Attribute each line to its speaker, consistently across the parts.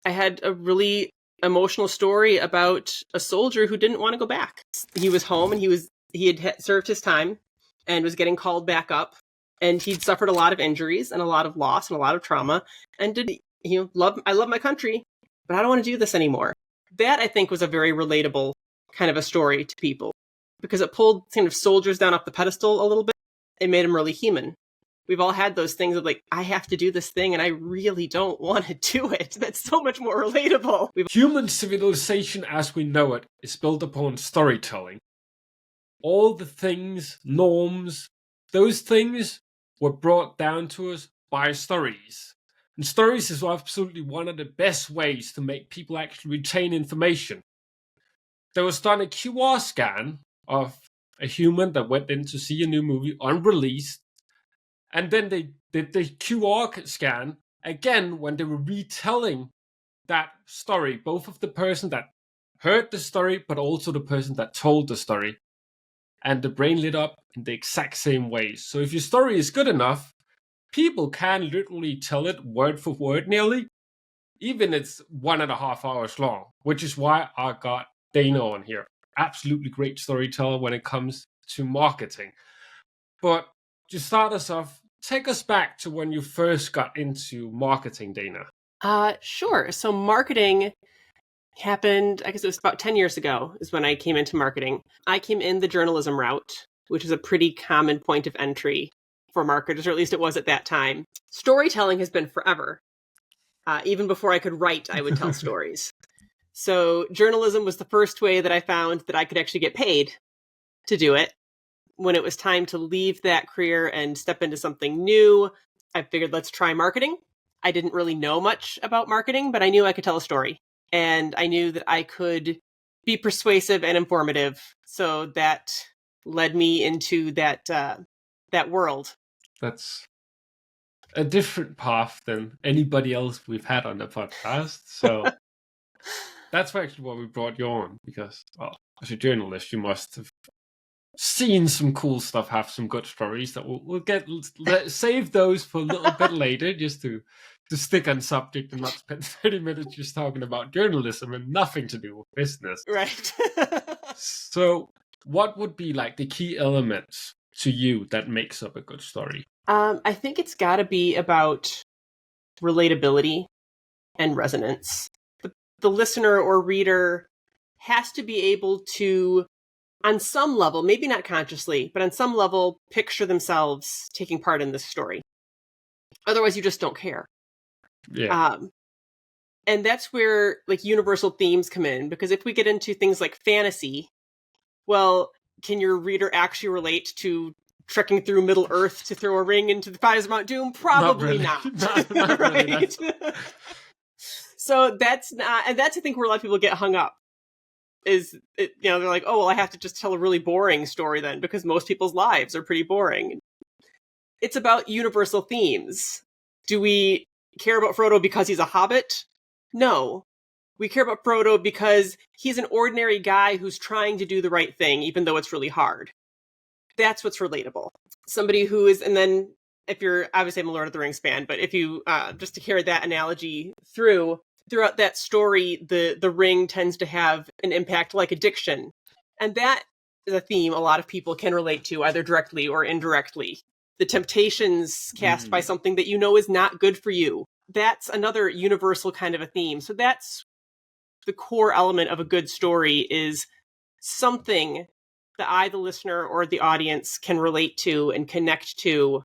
Speaker 1: I had a really emotional story about a soldier who didn't want to go back. He was home and he had served his time and was getting called back up, and he'd suffered a lot of injuries and a lot of loss and a lot of trauma, and I love my country, but I don't want to do this anymore. That, I think, was a very relatable kind of a story to people, because it pulled kind of soldiers down off the pedestal a little bit. It made them really human. We've all had those things of like, I have to do this thing and I really don't want to do it. That's so much more relatable.
Speaker 2: Human civilization as we know it is built upon storytelling. All the things, norms, those things were brought down to us by stories. And stories is absolutely one of the best ways to make people actually retain information. There was done a QR scan of a human that went in to see a new movie unreleased. And then they did the QR scan again when they were retelling that story, both of the person that heard the story, but also the person that told the story. And the brain lit up in the exact same way. So if your story is good enough, people can literally tell it word for word nearly, even it's 1.5 hours long, which is why I got Dana on here. Absolutely great storyteller when it comes to marketing. But to start us off, take us back to when you first got into marketing, Dana.
Speaker 1: Sure. So marketing happened, I guess it was about 10 years ago is when I came into marketing. I came in the journalism route, which is a pretty common point of entry for marketers, or at least it was at that time. Storytelling has been forever. Even before I could write, I would tell stories. So journalism was the first way that I found that I could actually get paid to do it. When it was time to leave that career and step into something new, I figured, let's try marketing. I didn't really know much about marketing, but I knew I could tell a story. And I knew that I could be persuasive and informative. So that led me into that world.
Speaker 2: That's a different path than anybody else we've had on the podcast. So that's actually why we brought you on, because, well, as a journalist, you must have seen some cool stuff, have some good stories that we'll save those for a little bit later, just to stick on subject and not spend 30 minutes just talking about journalism and nothing to do with business.
Speaker 1: Right.
Speaker 2: So what would be like the key elements to you that makes up a good story?
Speaker 1: I think it's got to be about relatability and resonance. The listener or reader has to be able to, on some level, maybe not consciously, but on some level, picture themselves taking part in this story. Otherwise, you just don't care.
Speaker 2: Yeah.
Speaker 1: And that's where like universal themes come in, because if we get into things like fantasy, well, can your reader actually relate to trekking through Middle Earth to throw a ring into the fires of Mount Doom? Probably not.
Speaker 2: Not
Speaker 1: right?
Speaker 2: Really.
Speaker 1: So that's not, and that's I think where a lot of people get hung up. Is it, they're like, oh, well, I have to just tell a really boring story then, because most people's lives are pretty boring. It's about universal themes. Do we care about Frodo because he's a hobbit? No. We care about Frodo because he's an ordinary guy who's trying to do the right thing, even though it's really hard. That's what's relatable. Somebody who is, and then if you're, obviously I'm a Lord of the Rings fan, but if you, just to carry that analogy throughout that story, the ring tends to have an impact like addiction. And that is a theme a lot of people can relate to, either directly or indirectly. The temptations cast by something that you know is not good for you. That's another universal kind of a theme. So that's the core element of a good story, is something that I, the listener or the audience, can relate to and connect to,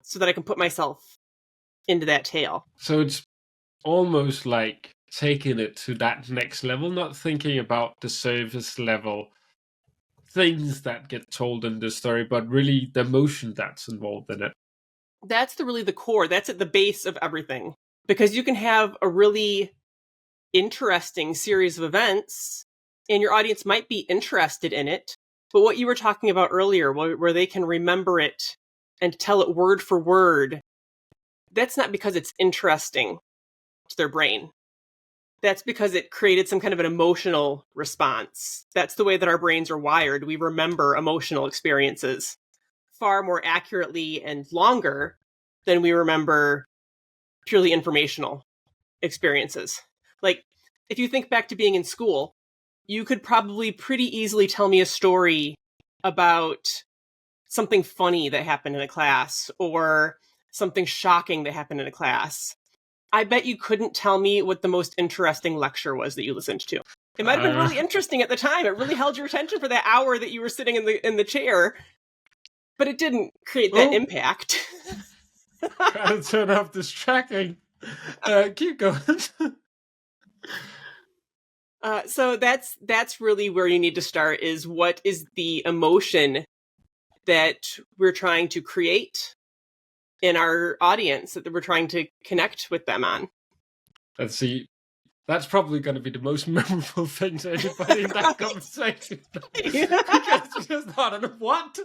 Speaker 1: so that I can put myself into that tale.
Speaker 2: So it's almost like taking it to that next level, not thinking about the surface level things that get told in the story, but really the emotion that's involved in it.
Speaker 1: That's really the core. That's at the base of everything. Because you can have a really interesting series of events, and your audience might be interested in it, but what you were talking about earlier, where they can remember it and tell it word for word, that's not because it's interesting to their brain. That's because it created some kind of an emotional response. That's the way that our brains are wired. We remember emotional experiences far more accurately and longer than we remember purely informational experiences. Like, if you think back to being in school, you could probably pretty easily tell me a story about something funny that happened in a class or something shocking that happened in a class. I bet you couldn't tell me what the most interesting lecture was that you listened to. It might have been really interesting at the time. It really held your attention for that hour that you were sitting in the chair, but it didn't create that impact.
Speaker 2: Gotta turn off this tracking. Keep going.
Speaker 1: So that's really where you need to start, is what is the emotion that we're trying to create in our audience, that we're trying to connect with them on.
Speaker 2: Let's see. That's probably going to be the most memorable thing to anybody in that conversation. Because just not enough what?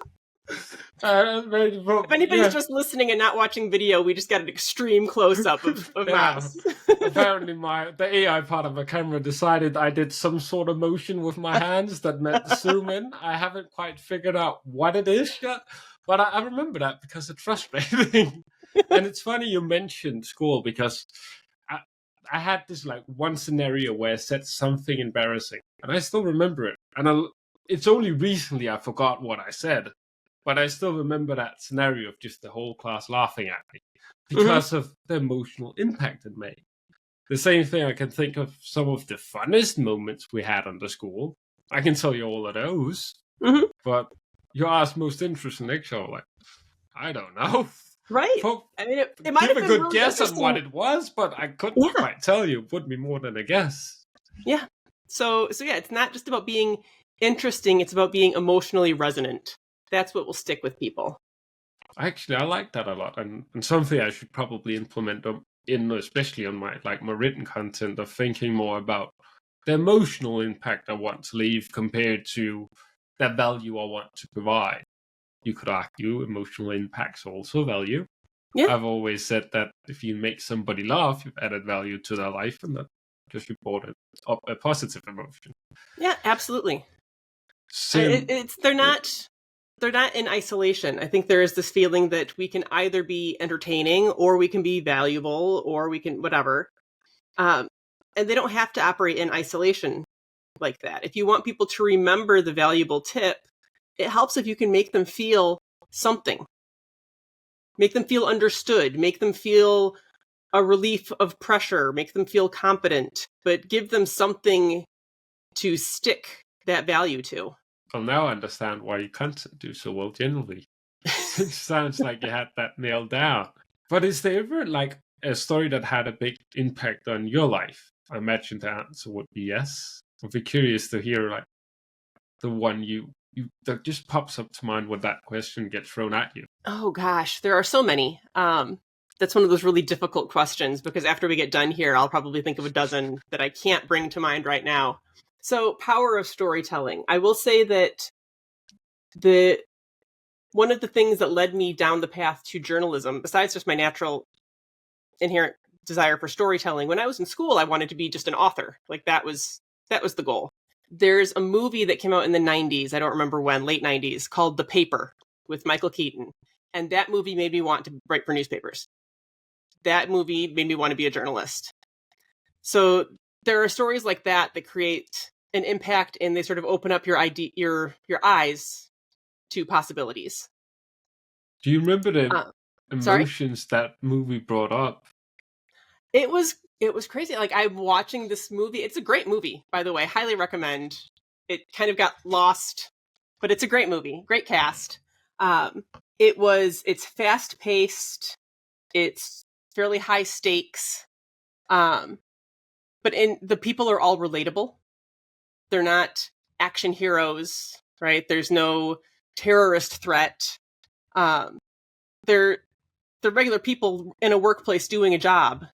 Speaker 1: If anybody's just listening and not watching video, we just got an extreme close-up of mouse.
Speaker 2: Apparently the AI part of my camera decided I did some sort of motion with my hands that meant zoom in. I haven't quite figured out what it is yet, but I remember that because it's frustrating. And it's funny you mentioned school, because I had this like one scenario where I said something embarrassing, and I still remember it. And it's only recently I forgot what I said, but I still remember that scenario of just the whole class laughing at me because of the emotional impact it made. The same thing, I can think of some of the funnest moments we had on the school. I can tell you all of those, but you asked most interesting lecture, like, I don't know.
Speaker 1: Right.
Speaker 2: I mean, it might have been a good
Speaker 1: really
Speaker 2: guess on what it was, but I couldn't quite tell you. It would be more than a guess.
Speaker 1: Yeah. So yeah, it's not just about being interesting, it's about being emotionally resonant. That's what will stick with people.
Speaker 2: Actually, I like that a lot, and something I should probably implement especially on my written content, of thinking more about the emotional impact I want to leave compared to the value I want to provide. You could argue emotional impact's also value. Yeah. I've always said that if you make somebody laugh, you've added value to their life, and that just reported up a positive emotion.
Speaker 1: Yeah, absolutely. They're not in isolation. I think there is this feeling that we can either be entertaining, or we can be valuable, or we can whatever. And they don't have to operate in isolation like that. If you want people to remember the valuable tip, it helps if you can make them feel something. Make them feel understood. Make them feel a relief of pressure. Make them feel competent. But give them something to stick that value to.
Speaker 2: Well, now I understand why your content do so well generally. It sounds like you had that nailed down. But is there ever a story that had a big impact on your life? I imagine the answer would be yes. I'd be curious to hear the one that just pops up to mind when that question gets thrown at you.
Speaker 1: Oh gosh, there are so many. That's one of those really difficult questions, because after we get done here, I'll probably think of a dozen that I can't bring to mind right now. So, power of storytelling. I will say that one of the things that led me down the path to journalism, besides just my natural inherent desire for storytelling, when I was in school, I wanted to be just an author. That was the goal. There's a movie that came out in the 90s, I don't remember when, late 90s, called The Paper with Michael Keaton. And that movie made me want to write for newspapers. That movie made me want to be a journalist. So there are stories like that create an impact, and they sort of open up your eyes to possibilities.
Speaker 2: Do you remember the emotions that movie brought up?
Speaker 1: It was crazy. I'm watching this movie. It's a great movie, by the way. Highly recommend. It kind of got lost, but it's a great movie. Great cast. It's fast paced. It's fairly high stakes. But the people are all relatable. They're not action heroes, right? There's no terrorist threat. They're regular people in a workplace doing a job.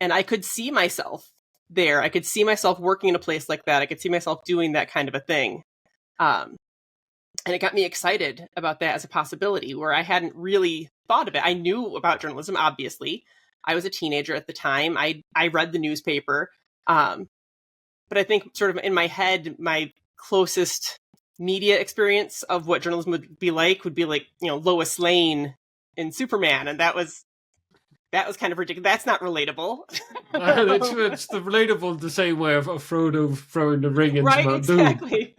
Speaker 1: And I could see myself there. I could see myself working in a place like that. I could see myself doing that kind of a thing. And it got me excited about that as a possibility, where I hadn't really thought of it. I knew about journalism, obviously. I was a teenager at the time. I read the newspaper. But I think sort of in my head, my closest media experience of what journalism would be like Lois Lane in Superman. And that was that was kind of ridiculous. That's not relatable.
Speaker 2: It's the relatable the same way of Frodo throwing the ring into
Speaker 1: Right,
Speaker 2: Mount Doom.
Speaker 1: exactly.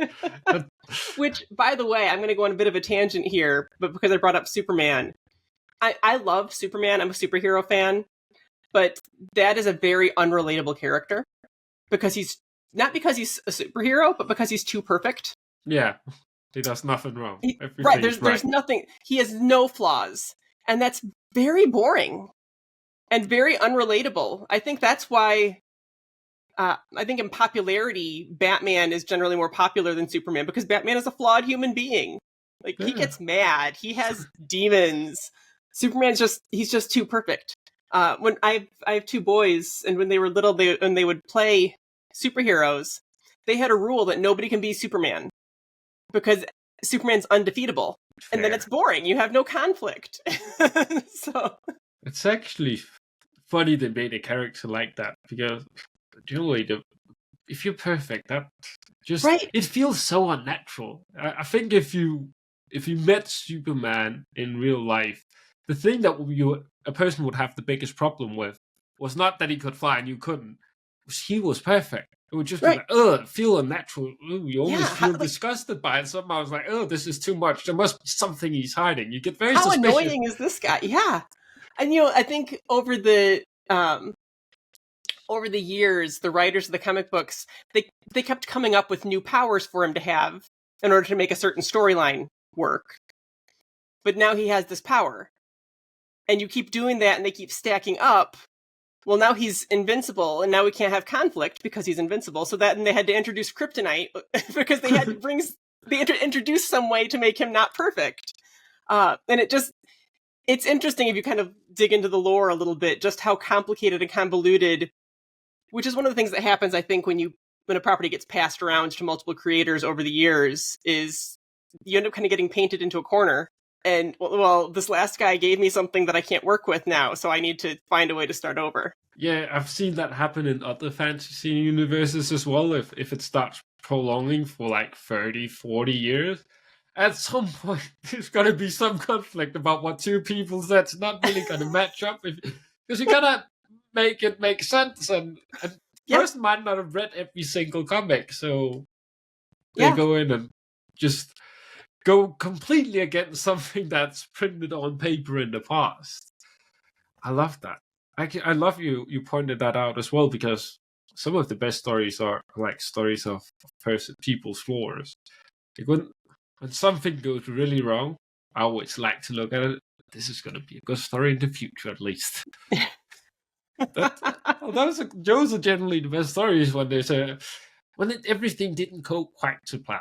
Speaker 1: Which, by the way, I'm going to go on a bit of a tangent here, but because I brought up Superman, I love Superman. I'm a superhero fan, but that is a very unrelatable character because he's not because he's a superhero, but because he's too perfect.
Speaker 2: Yeah, he does nothing wrong.
Speaker 1: Right, there's nothing. He has no flaws, and that's very boring and very unrelatable. I think that's why. I think in popularity, Batman is generally more popular than Superman because Batman is a flawed human being. Like he gets mad, he has demons. Superman's he's just too perfect. When I have two boys, and when they were little, when they would play superheroes, they had a rule that nobody can be Superman because Superman's undefeatable, and then it's boring. You have no conflict. So
Speaker 2: it's actually funny they made a character like that because generally, if you're perfect, that just it feels so unnatural. I think if you met Superman in real life, the thing that a person would have the biggest problem with was not that he could fly and you couldn't. He was perfect. It would just be like, ugh, feel unnatural. Ooh, you always feel disgusted by it. Somehow I was like, oh, this is too much. There must be something he's hiding. You get very suspicious.
Speaker 1: How annoying is this guy? Yeah. And I think over the years, the writers of the comic books, they kept coming up with new powers for him to have in order to make a certain storyline work. But now he has this power. And you keep doing that and they keep stacking up. Well, now he's invincible, and now we can't have conflict because he's invincible. So and they had to introduce kryptonite because they had to introduce some way to make him not perfect. And it's interesting if you kind of dig into the lore a little bit, just how complicated and convoluted, which is one of the things that happens, I think, when a property gets passed around to multiple creators over the years, is you end up kind of getting painted into a corner. And, well, this last guy gave me something that I can't work with now, so I need to find a way to start over.
Speaker 2: Yeah, I've seen that happen in other fantasy universes as well. If it starts prolonging for like 30, 40 years, at some point there's going to be some conflict about what two people said's not really going to match up. Because you got to make it make sense. And person might not have read every single comic, so they go in and just go completely against something that's printed on paper in the past. I love that. I love you pointed that out as well, because some of the best stories are like stories of people's flaws. Like when something goes really wrong, I always like to look at it. This is going to be a good story in the future, at least. Those are generally the best stories when everything didn't go quite to plan.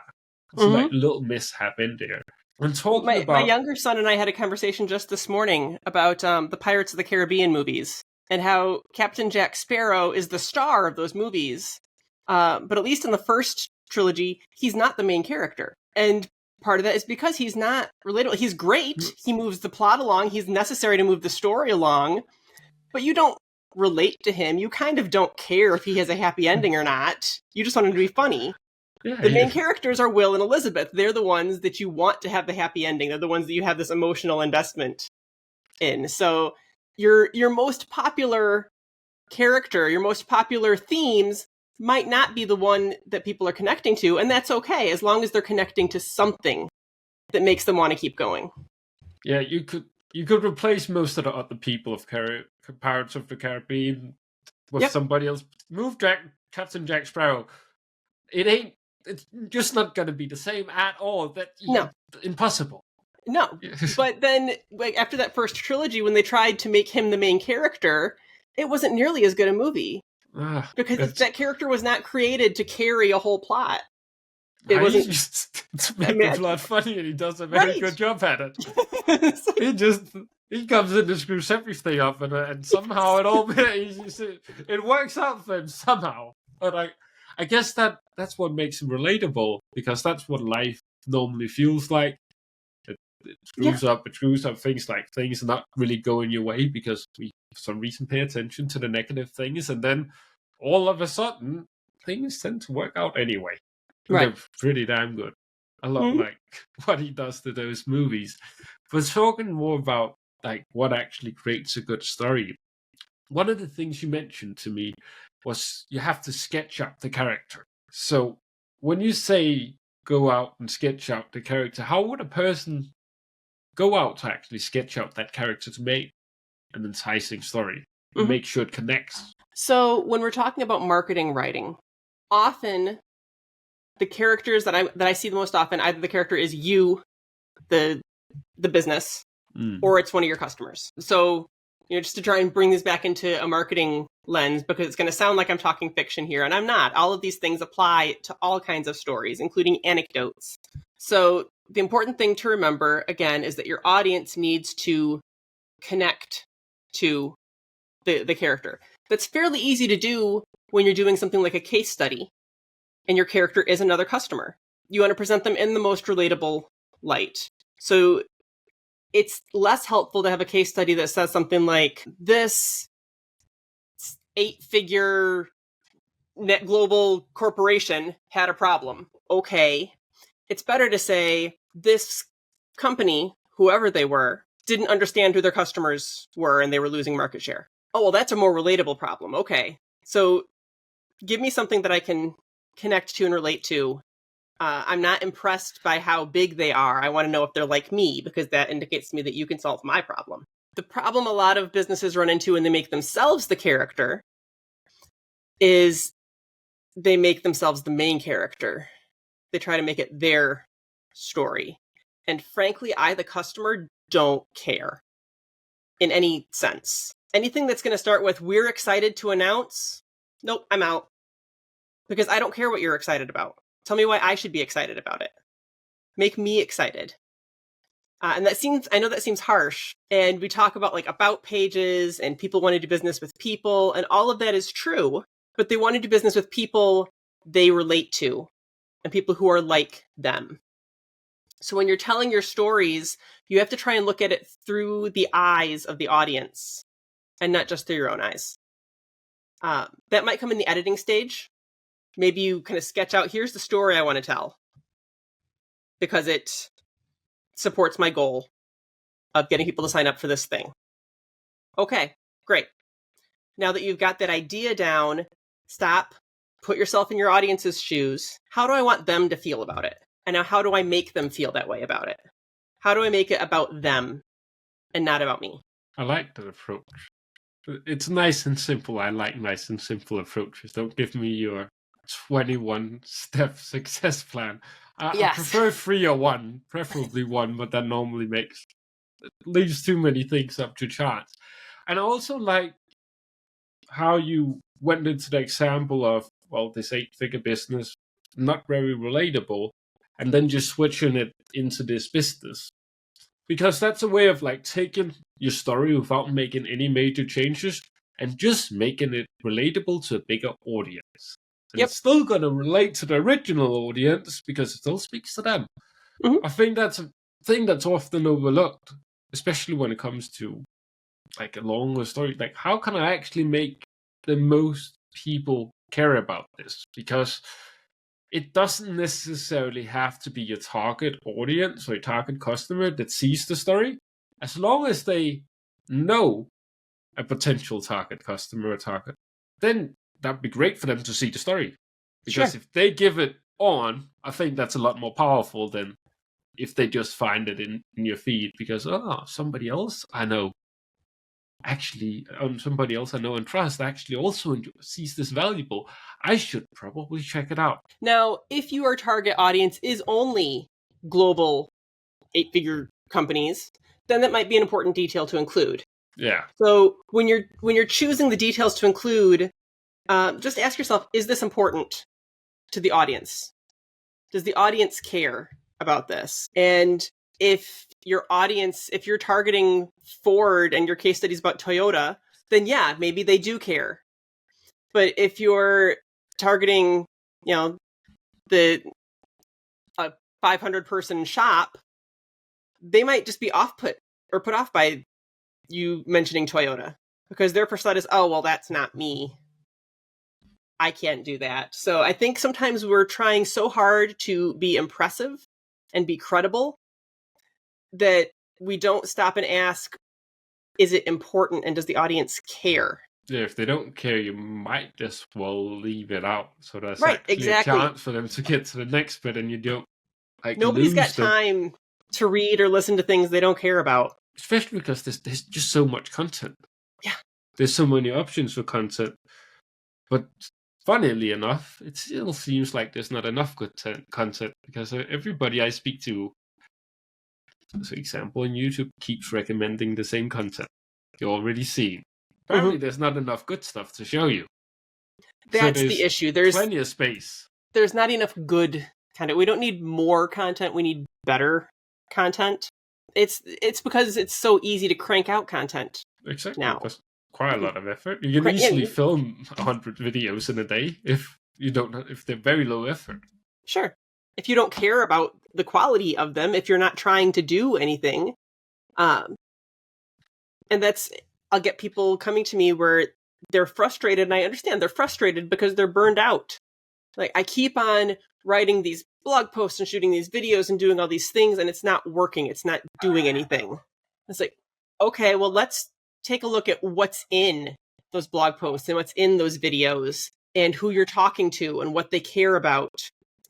Speaker 2: It's like a little mishap in there. And talking about
Speaker 1: my younger son and I had a conversation just this morning about the Pirates of the Caribbean movies and how Captain Jack Sparrow is the star of those movies. But at least in the first trilogy, he's not the main character. And part of that is because he's not relatable. He's great. He moves the plot along. He's necessary to move the story along. But you don't relate to him. You kind of don't care if he has a happy ending or not. You just want him to be funny. Yeah, the main characters are Will and Elizabeth. They're the ones that you want to have the happy ending. They're the ones that you have this emotional investment in. So your most popular character, your most popular themes might not be the one that people are connecting to, and that's okay, as long as they're connecting to something that makes them want to keep going.
Speaker 2: Yeah, you could replace most of the other people of Pirates of the Caribbean with somebody else. Move Captain Jack Sparrow. It's just not going to be the same at all. Impossible.
Speaker 1: No. But then, like, after that first trilogy, when they tried to make him the main character, it wasn't nearly as good a movie. Because that character was not created to carry a whole plot. It wasn't
Speaker 2: just to make the plot funny, and he does a very good job at it. He comes in and screws everything up, and somehow it works out for him somehow. But I guess that's what makes him relatable, because that's what life normally feels like. It screws up things, like things not really going your way because we, for some reason, pay attention to the negative things, and then all of a sudden things tend to work out anyway. Right. They're pretty damn good. I love like what he does to those movies. But talking more about like what actually creates a good story. One of the things you mentioned to me was you have to sketch up the character. So when you say go out and sketch out the character, how would a person go out to actually sketch out that character to make an enticing story and make sure it connects?
Speaker 1: So when we're talking about marketing writing, often the characters that I see the most often, either the character is you, the business, or it's one of your customers. So, just to try and bring this back into a marketing lens, because it's going to sound like I'm talking fiction here, and I'm not. All of these things apply to all kinds of stories, including anecdotes. So the important thing to remember, again, is that your audience needs to connect to the character. That's fairly easy to do when you're doing something like a case study and your character is another customer. You want to present them in the most relatable light. So it's less helpful to have a case study that says something like, this 8-figure net global corporation had a problem. Okay. It's better to say, this company, whoever they were, didn't understand who their customers were and they were losing market share. Oh, well, that's a more relatable problem. Okay. So give me something that I can connect to and relate to. I'm not impressed by how big they are. I want to know if they're like me, because that indicates to me that you can solve my problem. The problem a lot of businesses run into when they make themselves the character is they make themselves the main character. They try to make it their story. And frankly, I, the customer, don't care in any sense. Anything that's going to start with, we're excited to announce, nope, I'm out. Because I don't care what you're excited about. Tell me why I should be excited about it. Make me excited. And I know that seems harsh. And we talk about like about pages and people want to do business with people, and all of that is true, but they want to do business with people they relate to and people who are like them. So when you're telling your stories, you have to try and look at it through the eyes of the audience and not just through your own eyes. That might come in the editing stage. Maybe you kind of sketch out, here's the story I want to tell because it supports my goal of getting people to sign up for this thing. Okay, great. Now that you've got that idea down, stop, put yourself in your audience's shoes. How do I want them to feel about it? And now how do I make them feel that way about it? How do I make it about them and not about me?
Speaker 2: I like that approach. It's nice and simple. I like nice and simple approaches. Don't give me your 21-step success plan. I prefer 3 or 1, preferably 1, but that normally leaves too many things up to chance. And I also like how you went into the example of, well, this 8-figure business, not very relatable, and then just switching it into this business. Because that's a way of like taking your story without making any major changes and just making it relatable to a bigger audience. And it's still going to relate to the original audience because it still speaks to them. I think that's a thing that's often overlooked, especially when it comes to like a longer story. Like, how can I actually make the most people care about this? Because it doesn't necessarily have to be your target audience or your target customer that sees the story. As long as they know a potential target customer or target, then that'd be great for them to see the story. Because if they give it on, I think that's a lot more powerful than if they just find it in your feed because, somebody else I know somebody else I know and trust actually also sees this valuable. I should probably check it out.
Speaker 1: Now, if your target audience is only global 8-figure companies, then that might be an important detail to include.
Speaker 2: Yeah.
Speaker 1: So when you're choosing the details to include, just ask yourself, is this important to the audience? Does the audience care about this? And if you're targeting Ford and your case study is about Toyota, then yeah, maybe they do care. But if you're targeting, the 500-person shop, they might just be put off by you mentioning Toyota because their persona is, oh, well, that's not me. I can't do that. So I think sometimes we're trying so hard to be impressive and be credible that we don't stop and ask, is it important and does the audience care?
Speaker 2: Yeah, if they don't care, you might just well leave it out. So there's
Speaker 1: Right,
Speaker 2: actually a
Speaker 1: exactly.
Speaker 2: chance for them to get to the next bit, and you don't
Speaker 1: Nobody's got
Speaker 2: lose them.
Speaker 1: time to read or listen to things they don't care about.
Speaker 2: Especially because there's just so much content.
Speaker 1: Yeah.
Speaker 2: There's so many options for content. But funnily enough, it still seems like there's not enough good content because everybody I speak to, for example, on YouTube, keeps recommending the same content you already seen. Apparently, there's not enough good stuff to show you.
Speaker 1: That's the issue. There's
Speaker 2: plenty of space.
Speaker 1: There's not enough good content. We don't need more content. We need better content. It's because it's so easy to crank out content.
Speaker 2: Exactly.
Speaker 1: Now.
Speaker 2: That's quite a lot of effort. You can easily
Speaker 1: Yeah.
Speaker 2: film 100 videos in a day if they're very low effort.
Speaker 1: Sure. If you don't care about the quality of them, if you're not trying to do anything, and I'll get people coming to me where they're frustrated, and I understand they're frustrated because they're burned out. Like, I keep on writing these blog posts and shooting these videos and doing all these things, and it's not working. It's not doing anything. It's like, okay, well, let's take a look at what's in those blog posts and what's in those videos and who you're talking to and what they care about.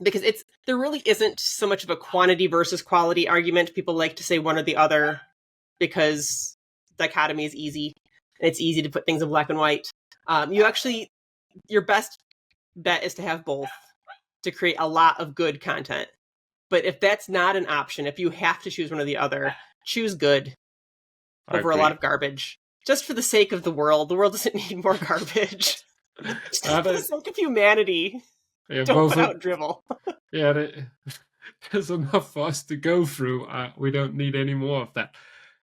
Speaker 1: Because there really isn't so much of a quantity versus quality argument. People like to say one or the other because dichotomy is easy. And it's easy to put things in black and white. Your best bet is to have both to create a lot of good content. But if that's not an option, if you have to choose one or the other, choose good over a lot of garbage. Just for the sake of the world. The world doesn't need more garbage. Just for the sake of humanity.
Speaker 2: Yeah,
Speaker 1: don't put out drivel.
Speaker 2: Yeah, there's enough for us to go through. We don't need any more of that.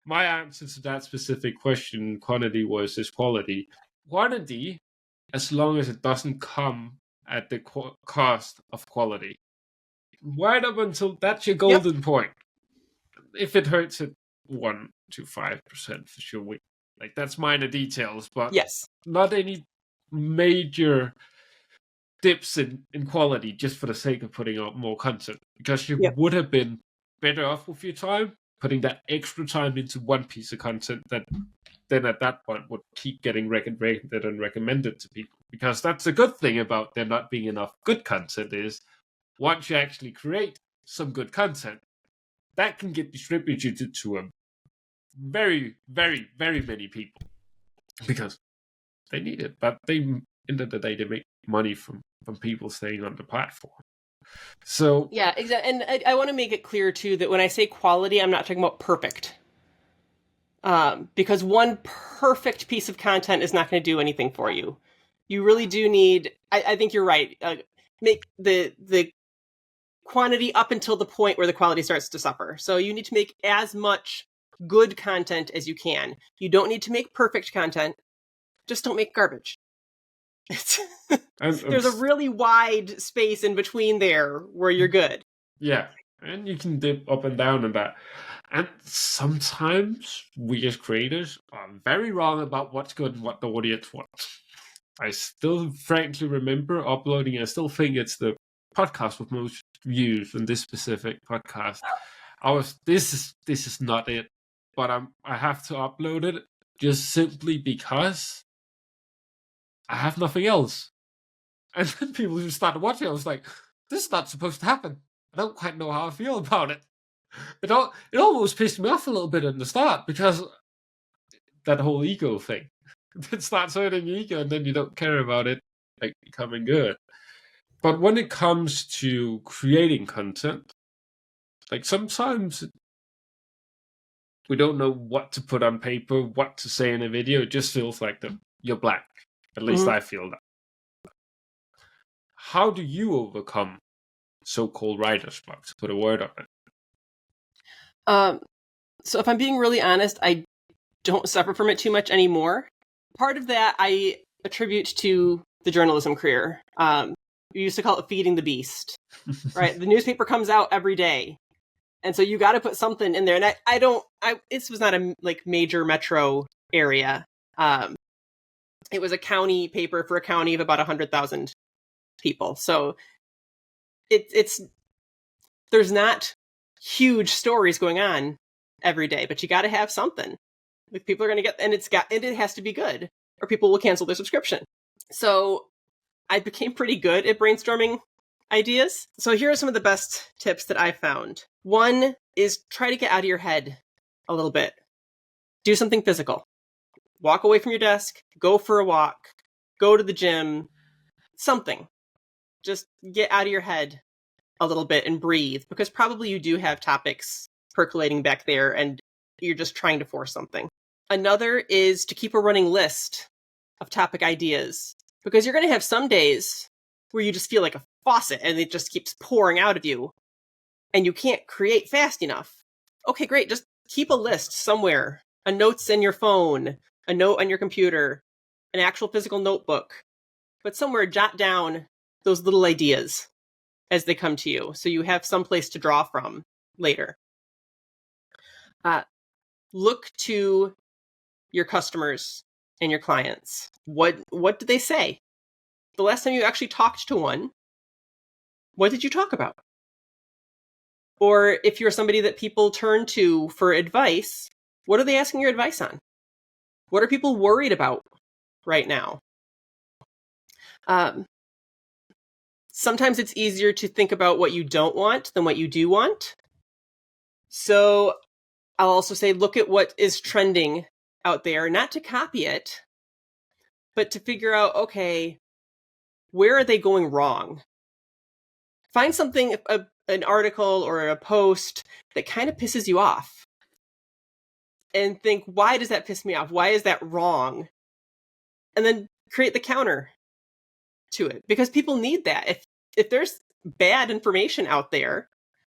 Speaker 2: My answer to that specific question, quantity versus quality. Quantity, as long as it doesn't come at the cost of quality. Right up until that's your golden point. If it hurts at 1 to 5% for sure, that's minor details, but
Speaker 1: yes,
Speaker 2: not any major dips in quality just for the sake of putting out more content, because you would have been better off with your time putting that extra time into one piece of content that then at that point would keep getting recommended and recommended to people. Because that's a good thing about there not being enough good content is once you actually create some good content, that can get distributed to a very, very, very many people because they need it. But end of the day, they make money from people staying on the platform. So
Speaker 1: yeah, exactly. And I want to make it clear too that when I say quality, I'm not talking about perfect. Because one perfect piece of content is not going to do anything for you. You really do need. I think you're right. Make the quantity up until the point where the quality starts to suffer. So you need to make as much good content as you can. You don't need to make perfect content. Just don't make garbage. There's a really wide space in between there where you're good.
Speaker 2: Yeah, and you can dip up and down on that. And sometimes we as creators are very wrong about what's good and what the audience wants. I still frankly remember uploading, I still think it's the podcast with most views in this specific podcast. This is not it, but I have to upload it just simply because I have nothing else. And then people who started watching, I was like, this is not supposed to happen. I don't quite know how I feel about it. It almost pissed me off a little bit in the start because that whole ego thing. It starts hurting your ego and then you don't care about it becoming good. But when it comes to creating content, sometimes we don't know what to put on paper, what to say in a video. It just feels like you're blank. At least I feel that. How do you overcome so-called writer's block, to put a word on it?
Speaker 1: So if I'm being really honest, I don't suffer from it too much anymore. Part of that I attribute to the journalism career. We used to call it feeding the beast, right? The newspaper comes out every day. And so you got to put something in there. And this was not a major metro area. It was a county paper for a county of about 100,000 people. So there's not huge stories going on every day, but you got to have something. Like people are going to get, and it has to be good, or people will cancel their subscription. So I became pretty good at brainstorming ideas. So here are some of the best tips that I found. One is try to get out of your head a little bit. Do something physical. Walk away from your desk, go for a walk, go to the gym, something. Just get out of your head a little bit and breathe, because probably you do have topics percolating back there and you're just trying to force something. Another is to keep a running list of topic ideas, because you're going to have some days where you just feel like a faucet and it just keeps pouring out of you and you can't create fast enough. Okay, great. Just keep a list somewhere, a notes in your phone, a note on your computer, an actual physical notebook, but somewhere jot down those little ideas as they come to you, so you have some place to draw from later. Look to your customers and your clients. What did they say? The last time you actually talked to one, what did you talk about? Or if you're somebody that people turn to for advice, what are they asking your advice on? What are people worried about right now? Sometimes it's easier to think about what you don't want than what you do want. So I'll also say, look at what is trending out there, not to copy it, but to figure out, okay, where are they going wrong? Find something, an article or a post that kind of pisses you off, and think, why does that piss me off? Why is that wrong? And then create the counter to it, because people need that. If there's bad information out there,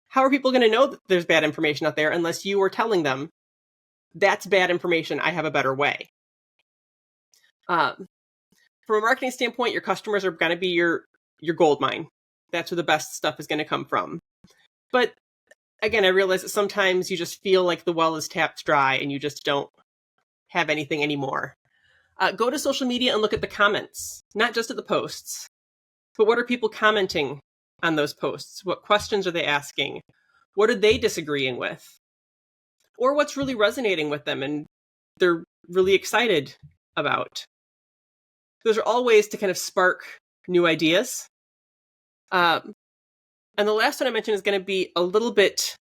Speaker 1: how are people going to know that there's bad information out there unless you are telling them that's bad information, I have a better way? From a marketing standpoint, your customers are going to be your gold mine. That's where the best stuff is going to come from. But again, I realize that sometimes you just feel like the well is tapped dry and you just don't have anything anymore. Go to social media and look at the comments, not just at the posts, but what are people commenting on those posts? What questions are they asking? What are they disagreeing with? Or what's really resonating with them and they're really excited about? Those are all ways to kind of spark new ideas. And the last one I mentioned is going to be it's a little bit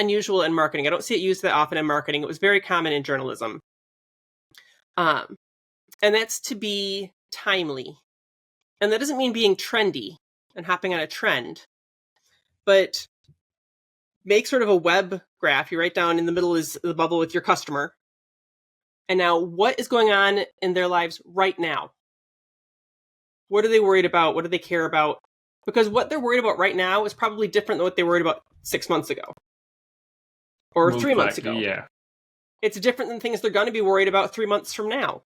Speaker 1: unusual in marketing. I don't see it used that often in marketing. It was very common in journalism. And that's to be timely. And that doesn't mean being trendy and hopping on a trend, but make sort of a web graph. You write down in the middle is the bubble with your customer. And now what is going on in their lives right now? What are they worried about? What do they care about? Because what they're worried about right now is probably different than what they worried about 6 months ago or
Speaker 2: Most
Speaker 1: 3 months
Speaker 2: likely,
Speaker 1: ago.
Speaker 2: yeah.
Speaker 1: It's different than things they're going to be worried about 3 months from now.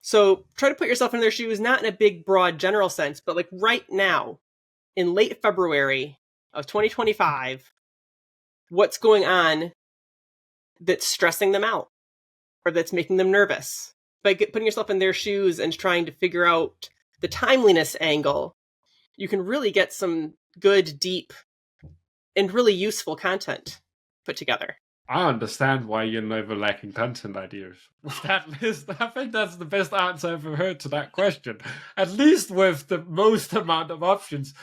Speaker 1: So try to put yourself in their shoes, not in a big, broad, general sense, but like right now, in late February of 2025, what's going on that's stressing them out or that's making them nervous? By putting yourself in their shoes and trying to figure out the timeliness angle, you can really get some good, deep, and really useful content put together.
Speaker 2: I understand why you're never lacking content ideas. With that list, I think that's the best answer I've ever heard to that question. At least with the most amount of options.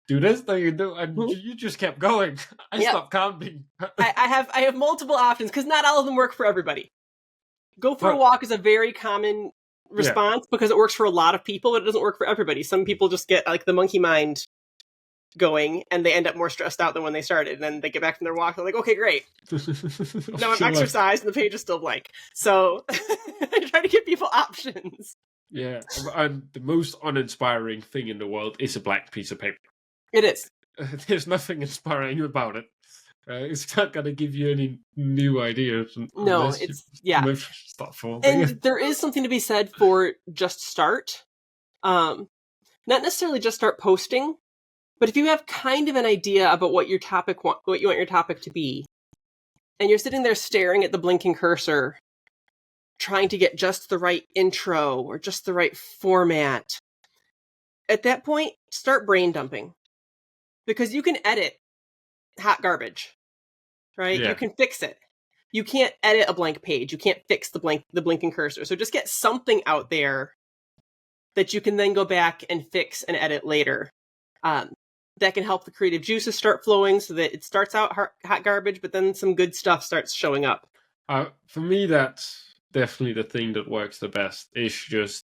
Speaker 2: Do this, then you do, and you just kept going. I stopped counting.
Speaker 1: I have multiple options because not all of them work for everybody. Go for a walk is a very common response because it works for a lot of people, but it doesn't work for everybody. Some people just get like the monkey mind going and they end up more stressed out than when they started. And then they get back from their walk, they're like, okay, great. Now I'm exercised and the page is still blank. So I try to give people options.
Speaker 2: Yeah, and the most uninspiring thing in the world is a blank piece of paper.
Speaker 1: It is.
Speaker 2: There's nothing inspiring about it. It's not going to give you any new ideas.
Speaker 1: No, it's,
Speaker 2: Start folding.
Speaker 1: And there is something to be said for just start. Not necessarily just start posting, but if you have kind of an idea about what you want your topic to be, and you're sitting there staring at the blinking cursor, trying to get just the right intro or just the right format, at that point, start brain dumping. Because you can edit hot garbage, right?
Speaker 2: Yeah.
Speaker 1: You can fix it. you can't edit a blank page. You can't fix the blinking cursor. So just get something out there that you can then go back and fix and edit later. That can help the creative juices start flowing so that it starts out hot garbage, but then some good stuff starts showing up.
Speaker 2: For me, that's definitely the thing that works the best. Is just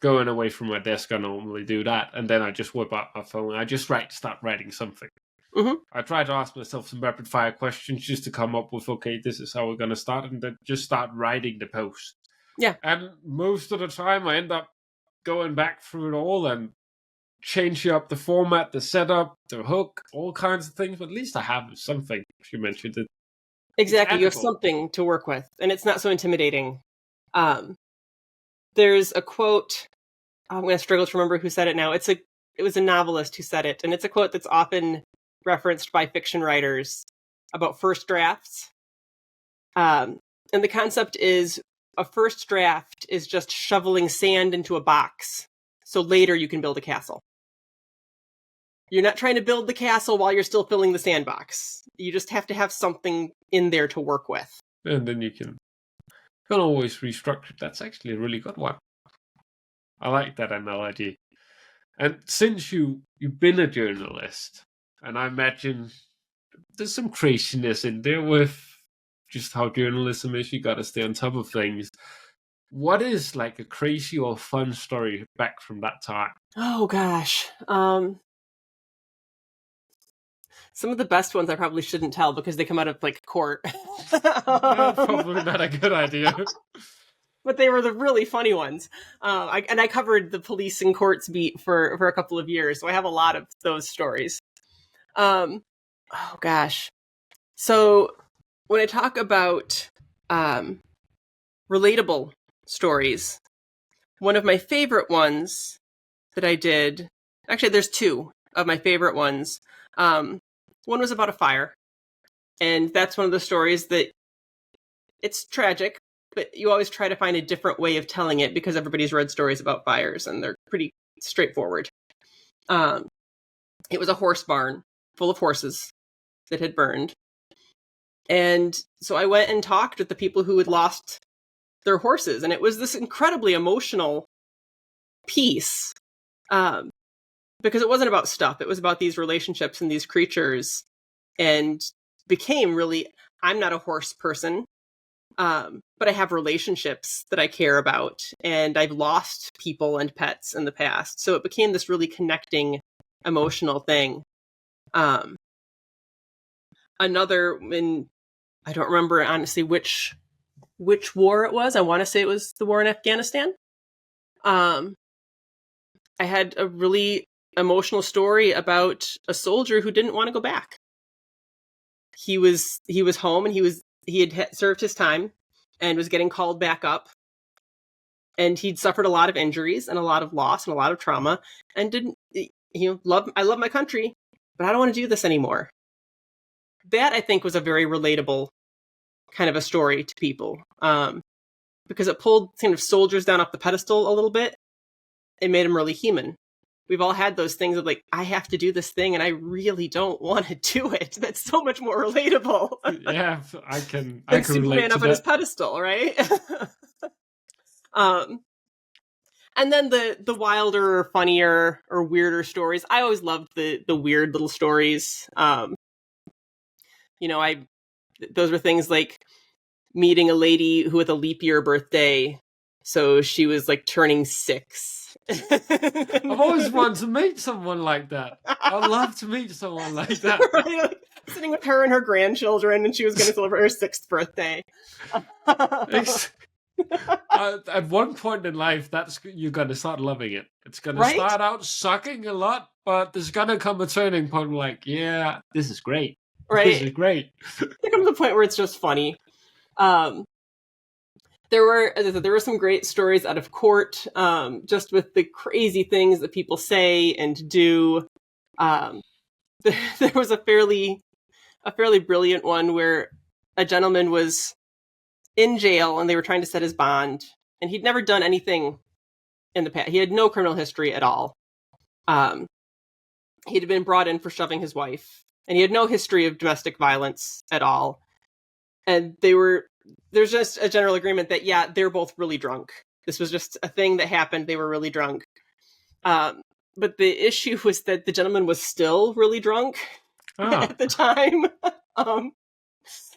Speaker 2: going away from my desk. I normally do that, and then I just whip out my phone. And I just start writing something.
Speaker 1: Mm-hmm.
Speaker 2: I try to ask myself some rapid fire questions just to come up with, okay, this is how we're going to start, and then just start writing the post.
Speaker 1: Yeah.
Speaker 2: And most of the time, I end up going back through it all and changing up the format, the setup, the hook, all kinds of things. But at least I have something. If you mentioned it.
Speaker 1: Exactly. You have something to work with, and it's not so intimidating. There's a quote. I'm going to struggle to remember who said it now. It was a novelist who said it, and it's a quote that's often referenced by fiction writers about first drafts. And the concept is a first draft is just shoveling sand into a box, so later you can build a castle. You're not trying to build the castle while you're still filling the sandbox. You just have to have something in there to work with.
Speaker 2: And then you can always restructure. That's actually a really good one. I like that analogy. And since you've been a journalist, and I imagine there's some craziness in there with just how journalism is, you got to stay on top of things. What is like a crazy or fun story back from that time?
Speaker 1: Oh gosh. Some of the best ones I probably shouldn't tell because they come out of like court.
Speaker 2: Probably not a good idea.
Speaker 1: But they were the really funny ones. I covered the police and courts beat for a couple of years, so I have a lot of those stories. Oh gosh. So when I talk about relatable stories, one of my favorite ones that I did, actually there's two of my favorite ones. One was about a fire, and that's one of the stories that it's tragic, but you always try to find a different way of telling it because everybody's read stories about fires and they're pretty straightforward. It was a horse barn full of horses that had burned. And so I went and talked with the people who had lost their horses. And it was this incredibly emotional piece because it wasn't about stuff. It was about these relationships and these creatures, and became really, I'm not a horse person. But I have relationships that I care about, and I've lost people and pets in the past. So it became this really connecting, emotional thing. Another, I don't remember honestly which war it was. I want to say it was the war in Afghanistan. I had a really emotional story about a soldier who didn't want to go back. He was home, and he had served his time and was getting called back up. And he'd suffered a lot of injuries and a lot of loss and a lot of trauma, and I love my country, but I don't want to do this anymore. That, I think, was a very relatable kind of a story to people, because it pulled kind of soldiers down off the pedestal a little bit. It made them really human. We've all had those things of like, I have to do this thing and I really don't want to do it. That's so much more relatable.
Speaker 2: Yeah, I can
Speaker 1: Superman
Speaker 2: relate to
Speaker 1: up
Speaker 2: that.
Speaker 1: on his pedestal, right? And then the wilder or funnier or weirder stories. I always loved the weird little stories. Those were things like meeting a lady who had a leap year birthday, so she was like turning 6.
Speaker 2: I've always wanted to meet someone like that. I'd love to meet someone like that.
Speaker 1: Right? Like, sitting with her and her grandchildren, and she was going to celebrate her 6th birthday.
Speaker 2: At one point in life, you're going to start loving it. It's going to start out sucking a lot, but there's going to come a turning point like, yeah, this is great.
Speaker 1: Right.
Speaker 2: This is great.
Speaker 1: There comes a point where it's just funny. There were some great stories out of court, just with the crazy things that people say and do. There was a fairly brilliant one where a gentleman was in jail and they were trying to set his bond, and he'd never done anything in the past. He had no criminal history at all. He'd been brought in for shoving his wife, and he had no history of domestic violence at all. And there's just a general agreement that, yeah, they're both really drunk. This was just a thing that happened. They were really drunk. But the issue was that the gentleman was still really drunk at the time,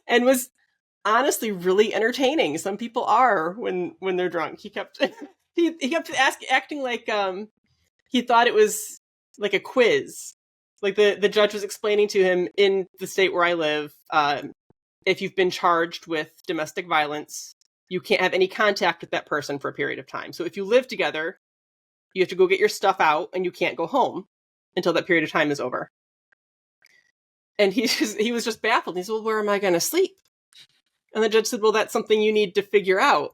Speaker 1: and was honestly really entertaining. Some people are when they're drunk. He kept he kept acting like he thought it was like a quiz. Like the judge was explaining to him, in the state where I live, if you've been charged with domestic violence, you can't have any contact with that person for a period of time. So if you live together, you have to go get your stuff out, and you can't go home until that period of time is over. And he was just baffled. He said, well, where am I going to sleep? And the judge said, well, that's something you need to figure out.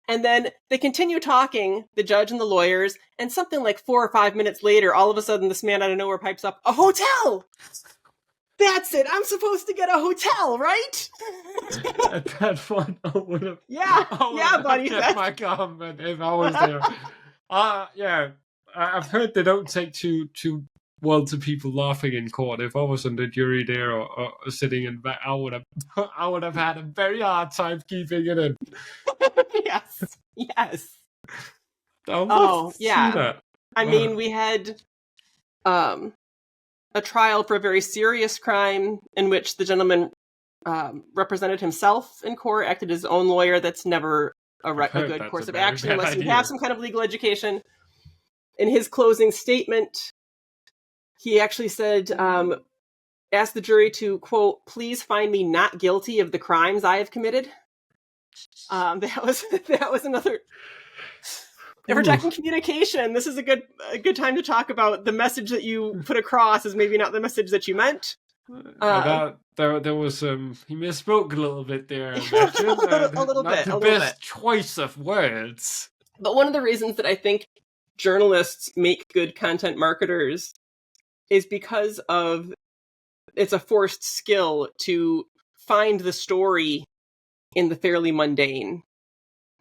Speaker 1: And then they continue talking, the judge and the lawyers, and something like 4 or 5 minutes later, all of a sudden this man out of nowhere pipes up, a hotel! That's it. I'm supposed to get a hotel, right?
Speaker 2: At that point, I would have.
Speaker 1: Yeah, buddy.
Speaker 2: Kept my comment if I was there. Yeah. I've heard they don't take too well to people laughing in court. If I was on the jury there or sitting in back, I would have had a very hard time keeping it in.
Speaker 1: Yes.
Speaker 2: Oh yeah.
Speaker 1: I mean, we had a trial for a very serious crime in which the gentleman represented himself in court, acted as his own lawyer. That's never a good course of action unless you have some kind of legal education. In his closing statement, he actually said, asked the jury to, quote, please find me not guilty of the crimes I have committed. That was another. If we're talking communication, this is a good time to talk about the message that you put across is maybe not the message that you meant.
Speaker 2: There was he misspoke a little bit there.
Speaker 1: A little bit.
Speaker 2: The best choice of words.
Speaker 1: But one of the reasons that I think journalists make good content marketers is because of it's a forced skill to find the story in the fairly mundane,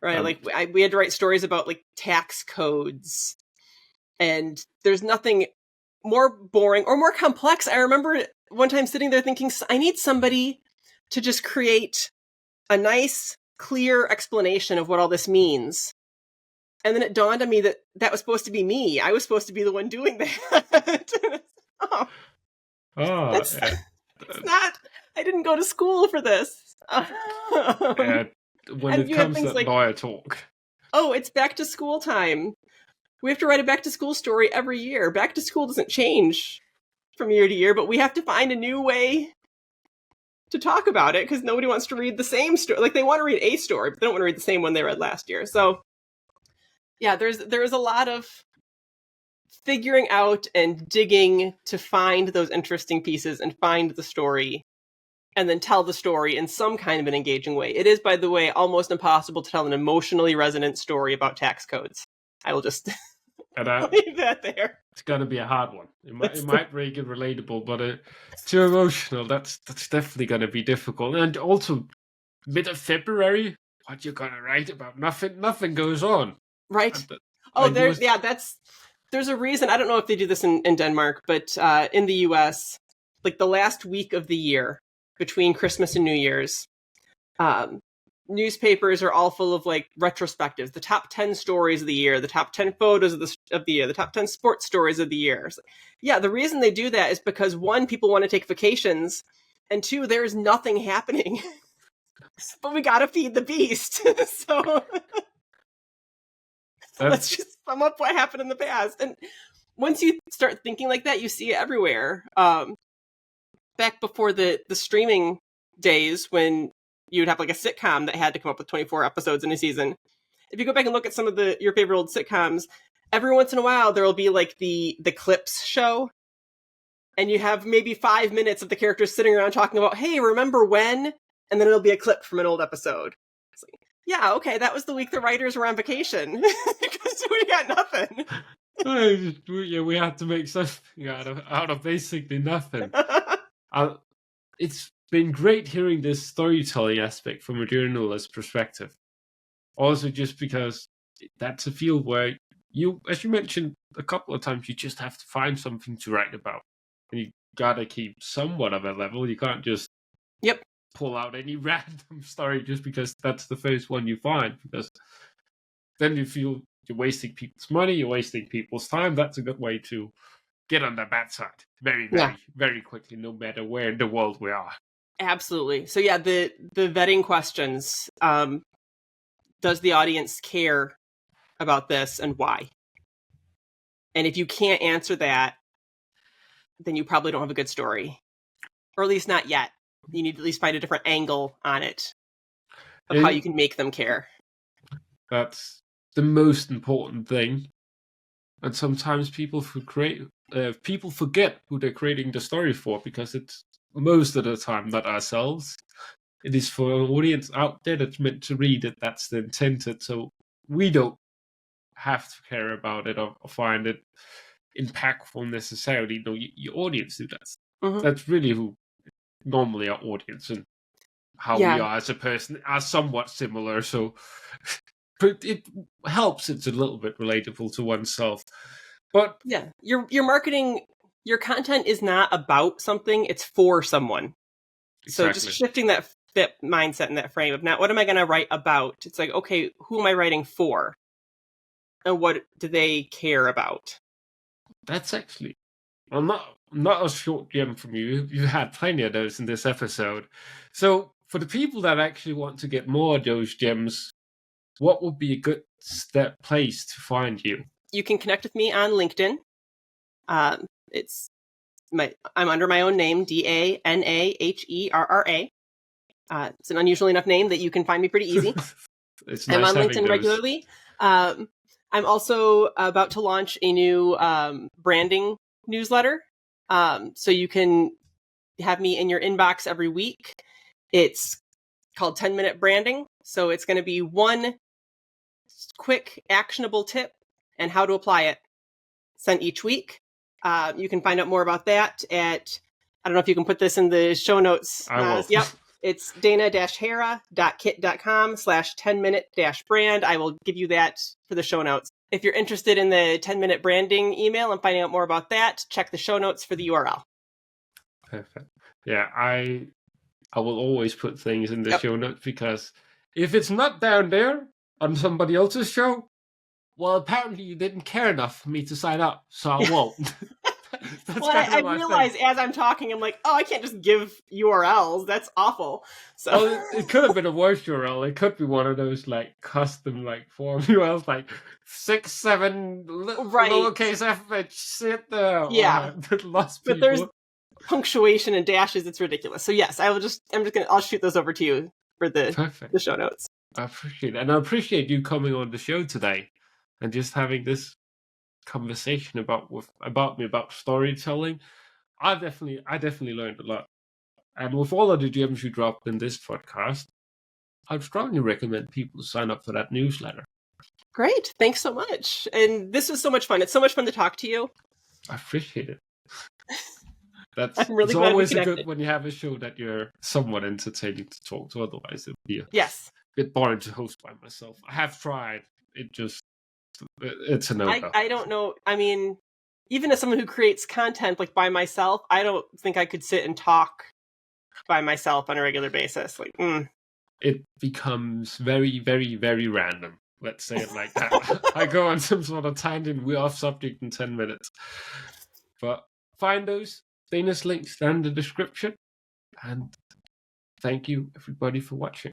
Speaker 1: right? We had to write stories about like tax codes, and there's nothing more boring or more complex. I remember one time sitting there thinking, I need somebody to just create a nice, clear explanation of what all this means. And then it dawned on me that was supposed to be me. I was supposed to be the one doing that. It's not. I didn't go to school for this.
Speaker 2: When it comes to lawyer talk.
Speaker 1: Oh, it's back to school time. We have to write a back to school story every year. Back to school doesn't change from year to year, but we have to find a new way to talk about it because nobody wants to read the same story. Like, they want to read a story, but they don't want to read the same one they read last year. So, yeah, there's a lot of figuring out and digging to find those interesting pieces and find the story and then tell the story in some kind of an engaging way. It is, by the way, almost impossible to tell an emotionally resonant story about tax codes. I will just leave that there.
Speaker 2: It's going to be a hard one. It might make it relatable, but too emotional, that's definitely going to be difficult. And also, mid of February, what you're going to write about? Nothing goes on.
Speaker 1: Right. There's a reason. I don't know if they do this in Denmark, but in the US, like the last week of the year between Christmas and New Year's, newspapers are all full of like retrospectives, the top 10 stories of the year, the top 10 photos of the year, the top 10 sports stories of the year. So, yeah, the reason they do that is because, one, people want to take vacations, and two, there's nothing happening. But we gotta feed the beast. So let's just sum up what happened in the past. And once you start thinking like that, you see it everywhere. Back before the streaming days, when you'd have like a sitcom that had to come up with 24 episodes in a season. If you go back and look at some of your favorite old sitcoms, every once in a while there will be like the clips show, and you have maybe 5 minutes of the characters sitting around talking about, hey, remember when? And then it'll be a clip from an old episode. It's like, yeah, okay, that was the week the writers were on vacation because we got nothing.
Speaker 2: We had to make something out of basically nothing. It's been great hearing this storytelling aspect from a journalist's perspective. Also, just because that's a field where you, as you mentioned a couple of times, you just have to find something to write about. And you gotta keep somewhat of a level. You can't just pull out any random story just because that's the first one you find, because then you feel you're wasting people's money, you're wasting people's time. That's a good way to get on the bad side very, very, very quickly, no matter where in the world we are.
Speaker 1: Absolutely. So yeah, the vetting questions. Does the audience care about this, and why? And if you can't answer that, then you probably don't have a good story, or at least not yet. You need to at least find a different angle on it of how you can make them care.
Speaker 2: That's the most important thing. And sometimes people forget who they're creating the story for, because it's most of the time not ourselves. It is for an audience out there that's meant to read it. That's the intended. So we don't have to care about it or find it impactful necessarily. No, your audience do that. Mm-hmm. That's really who normally our audience and how we are as a person are somewhat similar. So it helps. It's a little bit relatable to oneself. But
Speaker 1: yeah, your marketing, your content is not about something; it's for someone. Exactly. So just shifting that mindset and that frame of, not what am I going to write about? It's like, okay, who am I writing for, and what do they care about?
Speaker 2: That's actually not a short gem from you. You had plenty of those in this episode. So for the people that actually want to get more of those gems, what would be a good place to find you?
Speaker 1: You can connect with me on LinkedIn. I'm under my own name, DANAHERRA. It's an unusual enough name that you can find me pretty easy.
Speaker 2: It's
Speaker 1: I'm
Speaker 2: nice
Speaker 1: on LinkedIn regularly. I'm also about to launch a new branding newsletter. So you can have me in your inbox every week. It's called 10-Minute Branding. So it's going to be one quick, actionable tip and how to apply it sent each week. You can find out more about that at, I don't know if you can put this in the show notes.
Speaker 2: I will.
Speaker 1: Yep. It's dana-herra.kit.com/10minute-brand. I will give you that for the show notes. If you're interested in the 10-minute branding email and finding out more about that, check the show notes for the URL.
Speaker 2: Perfect. Yeah, I will always put things in the show notes, because if it's not down there on somebody else's show, well, apparently you didn't care enough for me to sign up, so I won't.
Speaker 1: Well, I realize as I'm talking, I'm like, oh, I can't just give URLs. That's awful. So
Speaker 2: well, it could have been a worse URL. It could be one of those like custom like form URLs, like 6-7 lowercase f shit there.
Speaker 1: Yeah,
Speaker 2: lost people.
Speaker 1: But there's punctuation and dashes. It's ridiculous. So yes, I'll shoot those over to you for the show notes.
Speaker 2: I appreciate it, and I appreciate you coming on the show today and just having this conversation about storytelling. I definitely learned a lot, and with all of the gems you dropped in this podcast, I'd strongly recommend people sign up for that newsletter.
Speaker 1: Great, thanks so much, and this was so much fun. It's so much fun to talk to you.
Speaker 2: I appreciate it.
Speaker 1: I'm really
Speaker 2: it's
Speaker 1: glad
Speaker 2: always a good when you have a show that you're somewhat entertaining to talk to. Otherwise, it would be a bit boring to host by myself. I have tried. It's a no-go.
Speaker 1: I don't know. I mean, even as someone who creates content like by myself, I don't think I could sit and talk by myself on a regular basis.
Speaker 2: It becomes very, very, very random. Let's say it like that. I go on some sort of tangent. We're off subject in 10 minutes. But find those Dana's links down in the description. And thank you, everybody, for watching.